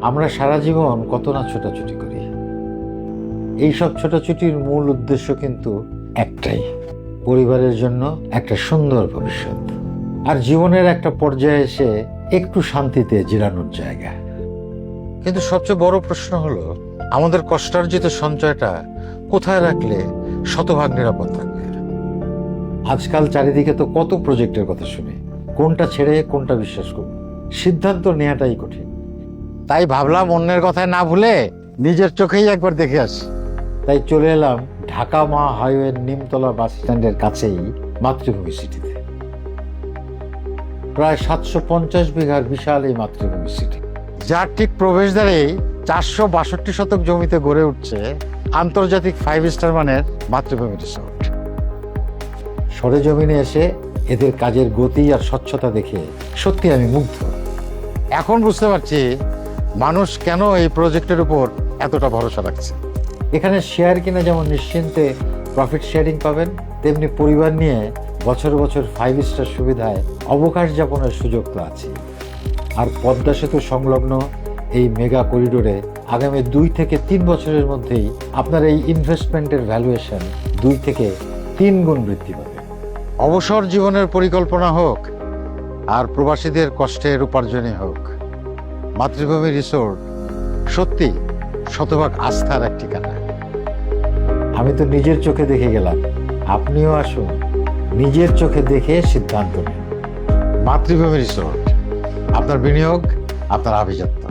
আমরা সারা জীবন কত না ছোটাছুটি করি। এইসব ছোটাছুটির মূল উদ্দেশ্য কিন্তু একটাই, পরিবারের জন্য একটা সুন্দর ভবিষ্যৎ, আর জীবনের একটা পর্যায়ে এসে একটু শান্তিতে জিরানোর জায়গা। কিন্তু সবচেয়ে বড় প্রশ্ন হলো, আমাদের কষ্টার্জিত সঞ্চয়টা কোথায় রাখলে শতভাগ নিরাপদ থাকবে? আজকাল চারিদিকে তো কত প্রজেক্টের কথা শুনি, কোনটা ছেড়ে কোনটা বিশ্বাস করব, সিদ্ধান্ত নেওয়াটাই কঠিন। তাই ভাবলাম অন্যের কথায় না ভুলে নিজের চোখেই একবার দেখে আসি। তাই চলে এলাম ঢাকা মা হাইওয়ের নিমতলা বাস স্ট্যান্ডের কাছেই মাতৃভূমি সিটিতে। প্রায় 750 বিঘার বিশাল এই মাতৃভূমি সিটি, যার ঠিক প্রবেশদ্বারেই 462 শতক জমিতে গড়ে উঠছে আন্তর্জাতিক 5 স্টার মানের মাতৃভূমি রিসোর্ট। সরেজমিনে এসে এদের কাজের গতি আর স্বচ্ছতা দেখে সত্যি আমি মুগ্ধ। এখন বুঝতে পারছি মানুষ কেন এই প্রজেক্টের উপর এতটা ভরসা রাখছে। এখানে শেয়ার কিনে যেমন নিশ্চিন্তে প্রফিট শেয়ারিং পাবেন, তেমনি পরিবার নিয়ে বছর বছর 5 স্টার সুবিধায় অবকাশ যাপনের সুযোগ তো আছে। আর পদ্মা সেতু সংলগ্ন এই মেগা করিডোরে আগামী 2 থেকে 3 বছরের মধ্যেই আপনার এই ইনভেস্টমেন্টের ভ্যালুয়েশন 2 থেকে 3 গুণ বৃদ্ধি পাবে। অবসর জীবনের পরিকল্পনা হোক আর প্রবাসীদের কষ্টের উপার্জনই হোক, মাতৃভূমি রিসোর্ট সত্যি শতভাগ আস্থার এক ঠিকানা। আমি তো নিজের চোখে দেখে গেলাম, আপনিও আসুন, নিজের চোখে দেখে সিদ্ধান্ত নিন। মাতৃভূমি রিসোর্ট, আপনার বিনিয়োগ, আপনার আভিজাত্য।